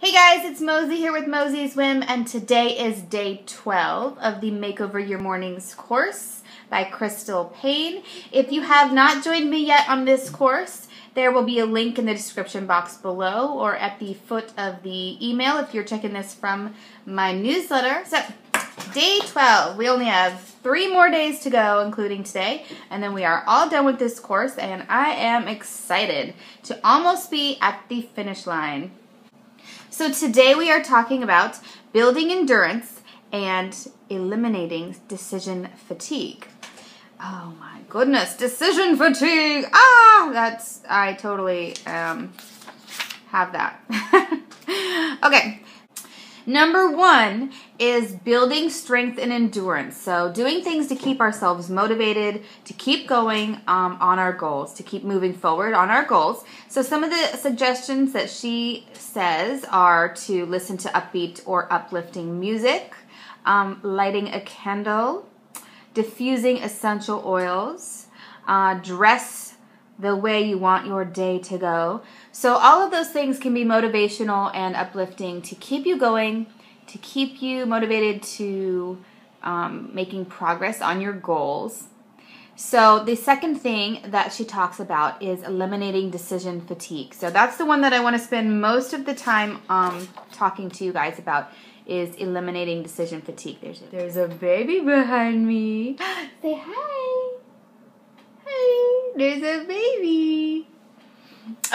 Hey guys, it's Mosey here with Mosey's Whim, and today is day 12 of the Makeover Your Mornings course by Paine. If you have not joined me yet on this course, there will be a link in the description box below or at the foot of the email if you're checking this from my newsletter. So, day 12. We only have 3 more days to go, including today, and then we are all done with this course, and I am excited to almost be at the finish line. So today we are talking about building endurance and eliminating decision fatigue. Oh my goodness, decision fatigue! I totally have that. Okay. Number 1 is building strength and endurance. So doing things to keep ourselves motivated, to keep going on our goals, to keep moving forward on our goals. So some of the suggestions that she says are to listen to upbeat or uplifting music, lighting a candle, diffusing essential oils, dress the way you want your day to go. So all of those things can be motivational and uplifting to keep you going, to keep you motivated to making progress on your goals. So the second thing that she talks about is eliminating decision fatigue. So that's the one that I want to spend most of the time talking to you guys about, is eliminating decision fatigue. There's a baby behind me. Say hi. Hi. There's a baby.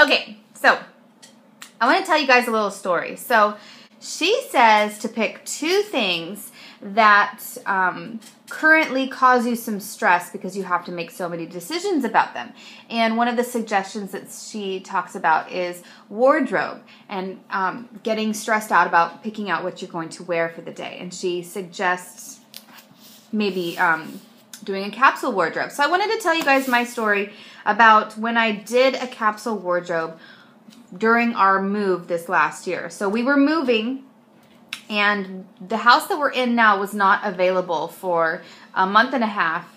Okay, so I want to tell you guys a little story. So she says to pick 2 things that currently cause you some stress because you have to make so many decisions about them. And one of the suggestions that she talks about is wardrobe and getting stressed out about picking out what you're going to wear for the day. And she suggests maybe doing a capsule wardrobe. So I wanted to tell you guys my story about when I did a capsule wardrobe during our move this last year. So we were moving, and the house that we're in now was not available for a month and a half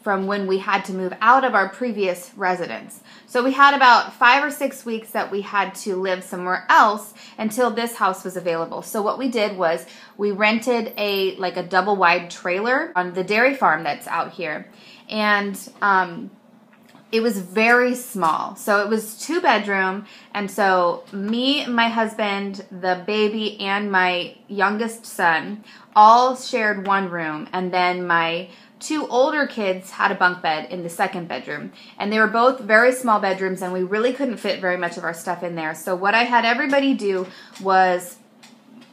from when we had to move out of our previous residence. So we had about 5 or 6 weeks that we had to live somewhere else until this house was available. So what we did was we rented a double wide trailer on the dairy farm that's out here. And it was very small. So it was 2-bedroom, and so me, my husband, the baby, and my youngest son all shared one room, and then my 2 older kids had a bunk bed in the 2nd bedroom. And they were both very small bedrooms, and we really couldn't fit very much of our stuff in there. So what I had everybody do was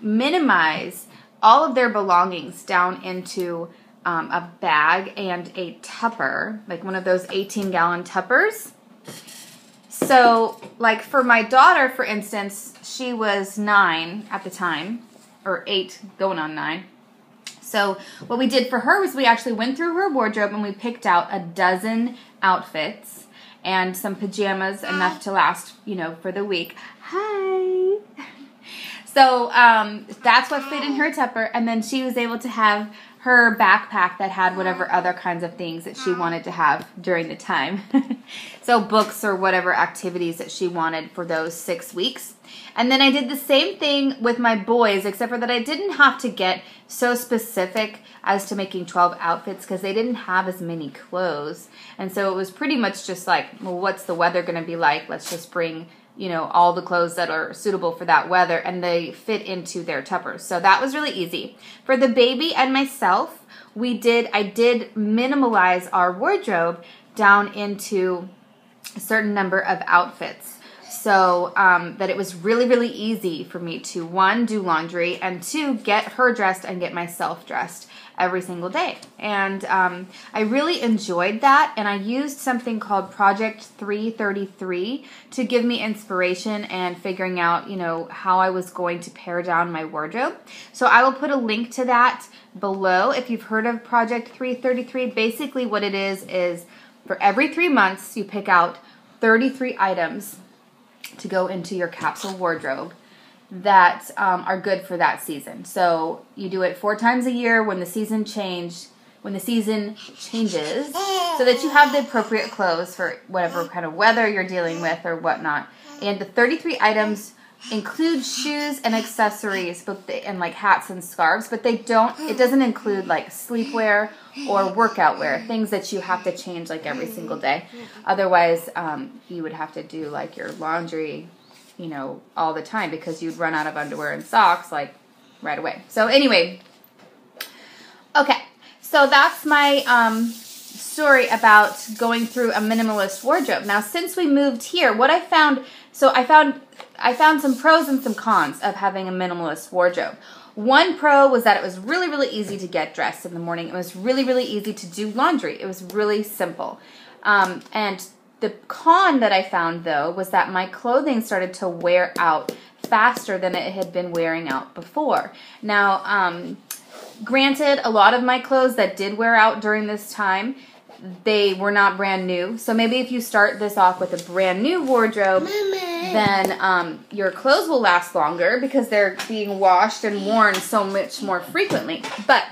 minimize all of their belongings down into a bag and a tupper, like one of those 18-gallon tuppers. So, like for my daughter, for instance, she was 9 at the time, or 8, going on 9. So what we did for her was we actually went through her wardrobe and we picked out a dozen outfits and some pajamas, enough to last, for the week. Hi! So that's what fit in her tupper, and then she was able to have her backpack that had whatever other kinds of things that she wanted to have during the time. So books or whatever activities that she wanted for those 6 weeks. And then I did the same thing with my boys, except for that I didn't have to get so specific as to making 12 outfits because they didn't have as many clothes. And so it was pretty much just like, well, what's the weather going to be like? Let's just bring all the clothes that are suitable for that weather, and they fit into their tuppers. So that was really easy. For the baby and myself, I did minimalize our wardrobe down into a certain number of outfits, so that it was really, really easy for me to, 1, do laundry, and 2, get her dressed and get myself dressed every single day. And I really enjoyed that, and I used something called Project 333 to give me inspiration and figuring out, how I was going to pare down my wardrobe. So I will put a link to that below if you've heard of Project 333. Basically what it is for every 3 months you pick out 33 items to go into your capsule wardrobe that are good for that season. So you do it 4 times a year when the season changes, so that you have the appropriate clothes for whatever kind of weather you're dealing with or whatnot. And the 33 items include shoes and accessories, and like hats and scarves, but it doesn't include like sleepwear or workout wear, things that you have to change like every single day. Otherwise, you would have to do like your laundry, you know, all the time, because you'd run out of underwear and socks like right away. So anyway, okay, so that's my story about going through a minimalist wardrobe. Now, since we moved here, what I found, I found some pros and some cons of having a minimalist wardrobe. One pro was that it was really, really easy to get dressed in the morning. It was really, really easy to do laundry. It was really simple. And the con that I found, though, was that my clothing started to wear out faster than it had been wearing out before. Now, granted, a lot of my clothes that did wear out during this time, they were not brand new. So maybe if you start this off with a brand new wardrobe, then your clothes will last longer because they're being washed and worn so much more frequently. But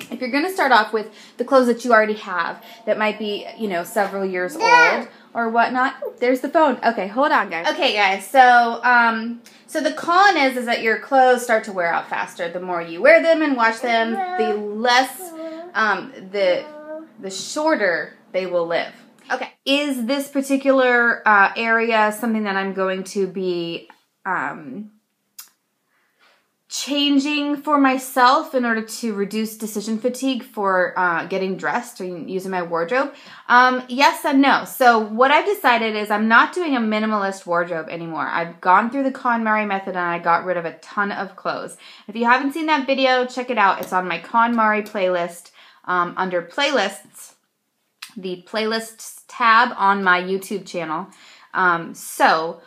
if you're going to start off with the clothes that you already have that might be, you know, several years old or whatnot. Ooh, there's the phone. Okay, hold on, guys. Okay, guys. So, so the con is that your clothes start to wear out faster. The more you wear them and wash them, the less, the shorter they will live. Okay. Is this particular area something that I'm going to be changing for myself in order to reduce decision fatigue for getting dressed or using my wardrobe? Yes and no. So what I've decided is I'm not doing a minimalist wardrobe anymore. I've gone through the KonMari method and I got rid of a ton of clothes. If you haven't seen that video, check it out. It's on my KonMari playlist under playlists, the playlists tab on my YouTube channel. So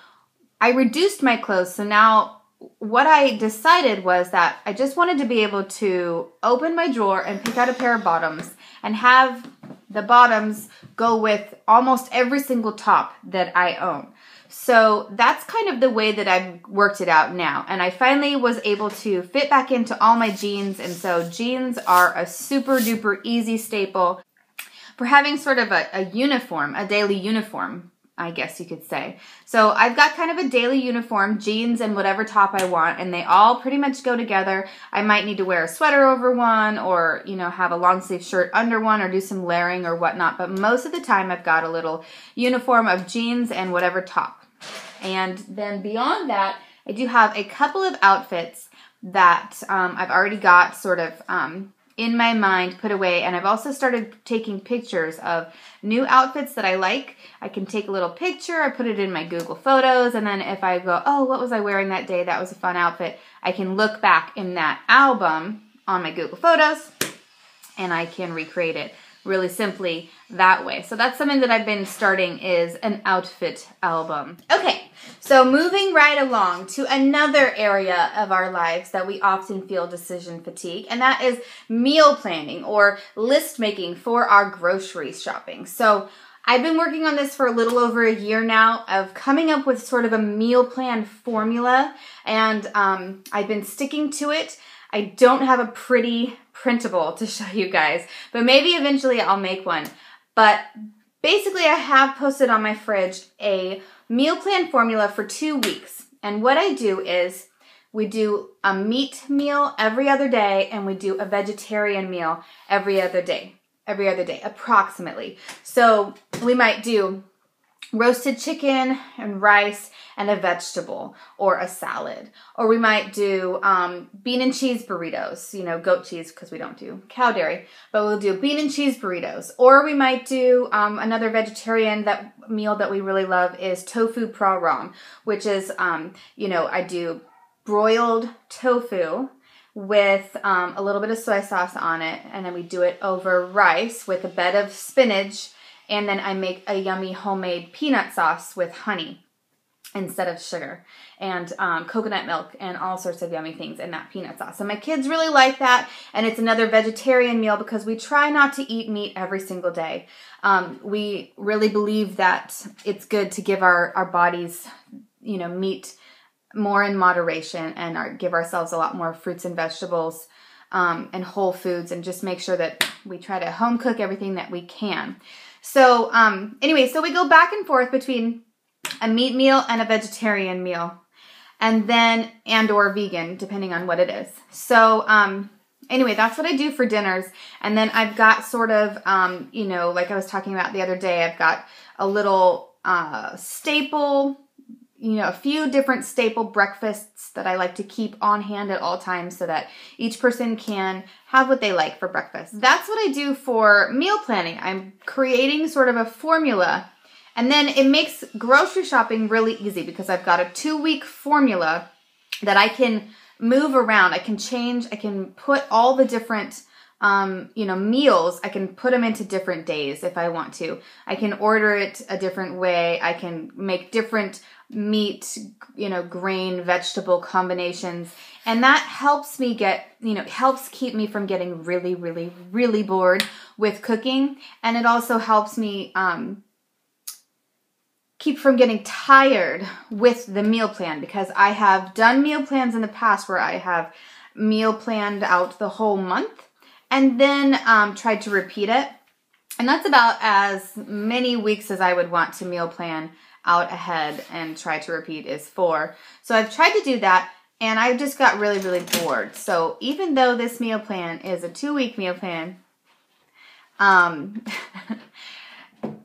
I reduced my clothes. So now what I decided was that I just wanted to be able to open my drawer and pick out a pair of bottoms and have the bottoms go with almost every single top that I own. So that's kind of the way that I've worked it out now. And I finally was able to fit back into all my jeans. And so jeans are a super duper easy staple for having sort of a uniform, a daily uniform, I guess you could say. So I've got kind of a daily uniform, jeans and whatever top I want, and they all pretty much go together. I might need to wear a sweater over one or, you know, have a long sleeve shirt under one or do some layering or whatnot. But most of the time I've got a little uniform of jeans and whatever top. And then beyond that, I do have a couple of outfits that I've already got sort of in my mind, put away, and I've also started taking pictures of new outfits that I like. I can take a little picture, I put it in my Google Photos, and then if I go, oh, what was I wearing that day? That was a fun outfit. I can look back in that album on my Google Photos, and I can recreate it really simply that way. So that's something that I've been starting, is an outfit album. Okay, so moving right along to another area of our lives that we often feel decision fatigue, and that is meal planning or list making for our grocery shopping. So I've been working on this for a little over a year now of coming up with sort of a meal plan formula, and I've been sticking to it. I don't have a pretty printable to show you guys, but maybe eventually I'll make one. But basically I have posted on my fridge a meal plan formula for 2 weeks. And what I do is we do a meat meal every other day and we do a vegetarian meal every other day, approximately. So we might do roasted chicken and rice and a vegetable or a salad. Or we might do bean and cheese burritos, you know, goat cheese because we don't do cow dairy, but we'll do bean and cheese burritos. Or we might do another vegetarian meal that we really love is tofu pra-ram, which is, you know, I do broiled tofu with a little bit of soy sauce on it, and then we do it over rice with a bed of spinach, and then I make a yummy homemade peanut sauce with honey instead of sugar, and coconut milk and all sorts of yummy things in that peanut sauce. And my kids really like that, and it's another vegetarian meal because we try not to eat meat every single day. We really believe that it's good to give our bodies, you know, meat more in moderation and give ourselves a lot more fruits and vegetables and whole foods, and just make sure that we try to home cook everything that we can. So anyway, so we go back and forth between a meat meal and a vegetarian meal. and or vegan, depending on what it is. So, anyway, that's what I do for dinners. And then I've got sort of, you know, like I was talking about the other day, I've got a little staple, you know, a few different staple breakfasts that I like to keep on hand at all times so that each person can have what they like for breakfast. That's what I do for meal planning. I'm creating sort of a formula, and then it makes grocery shopping really easy because I've got a 2-week formula that I can move around. I can change, I can put all the different you know, meals, I can put them into different days if I want to. I can order it a different way. I can make different meat, you know, grain, vegetable combinations. And that helps me get, you know, helps keep me from getting really, really, really bored with cooking. And it also helps me keep from getting tired with the meal plan, because I have done meal plans in the past where I have meal planned out the whole month and then tried to repeat it. And that's about as many weeks as I would want to meal plan out ahead and try to repeat is 4. So I've tried to do that, and I just got really, really bored. So even though this meal plan is a 2-week meal plan,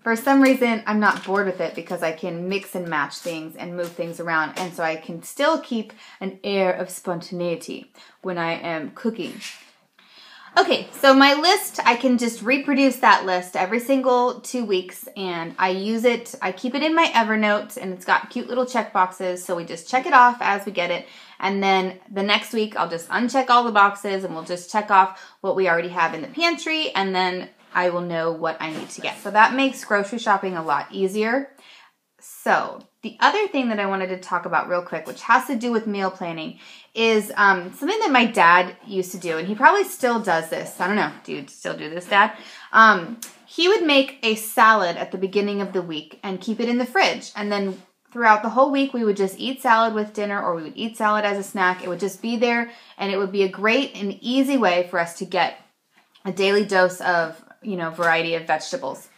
for some reason I'm not bored with it because I can mix and match things and move things around, and so I can still keep an air of spontaneity when I am cooking. Okay, so my list, I can just reproduce that list every single 2 weeks, and I use it, I keep it in my Evernote, and it's got cute little check boxes, so we just check it off as we get it, and then the next week I'll just uncheck all the boxes, and we'll just check off what we already have in the pantry, and then I will know what I need to get. So that makes grocery shopping a lot easier. So the other thing that I wanted to talk about real quick, which has to do with meal planning, is something that my dad used to do, and he probably still does this. I don't know. Do you still do this, Dad? He would make a salad at the beginning of the week and keep it in the fridge. And then throughout the whole week, we would just eat salad with dinner, or we would eat salad as a snack. It would just be there, and it would be a great and easy way for us to get a daily dose of, you know, variety of vegetables.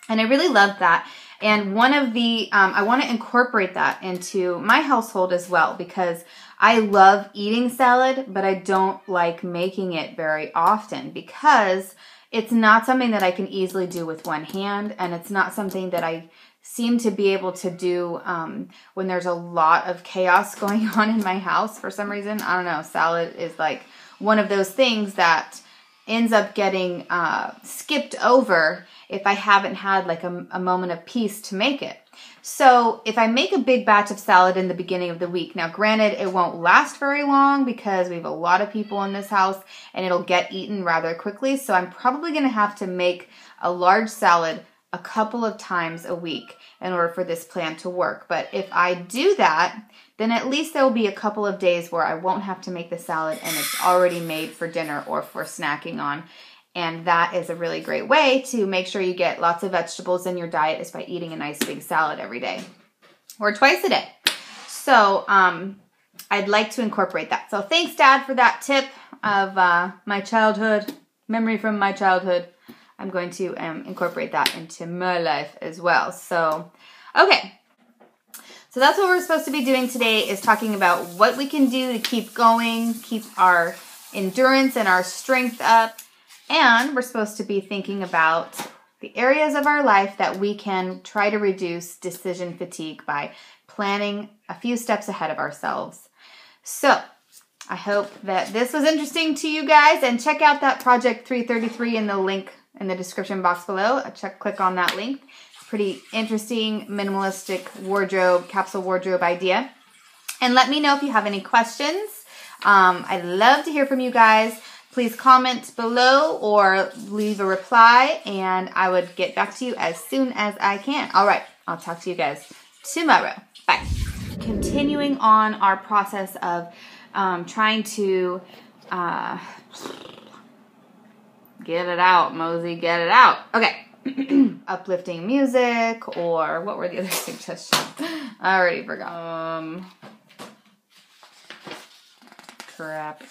And I really loved that. And one of the, I want to incorporate that into my household as well, because I love eating salad, but I don't like making it very often because it's not something that I can easily do with one hand, and it's not something that I seem to be able to do when there's a lot of chaos going on in my house for some reason. I don't know, salad is like one of those things that ends up getting skipped over if I haven't had like a moment of peace to make it. So if I make a big batch of salad in the beginning of the week, now granted it won't last very long because we have a lot of people in this house and it'll get eaten rather quickly, so I'm probably going to have to make a large salad a couple of times a week in order for this plan to work. But if I do that, then at least there will be a couple of days where I won't have to make the salad and it's already made for dinner or for snacking on. And that is a really great way to make sure you get lots of vegetables in your diet, is by eating a nice big salad every day or twice a day. So I'd like to incorporate that. So thanks, Dad, for that tip of my childhood, memory from my childhood. I'm going to incorporate that into my life as well. So, okay. So that's what we're supposed to be doing today, is talking about what we can do to keep going, keep our endurance and our strength up. And we're supposed to be thinking about the areas of our life that we can try to reduce decision fatigue by planning a few steps ahead of ourselves. So I hope that this was interesting to you guys, and check out that Project 333 in the link in the description box below. Click on that link. It's a pretty interesting minimalistic wardrobe, capsule wardrobe idea. And let me know if you have any questions. I'd love to hear from you guys. Please comment below or leave a reply, and I would get back to you as soon as I can. All right, I'll talk to you guys tomorrow. Bye. Continuing on our process of trying to get it out, Mosey, get it out. Okay. Uplifting music, or what were the other suggestions? I already forgot. Crap.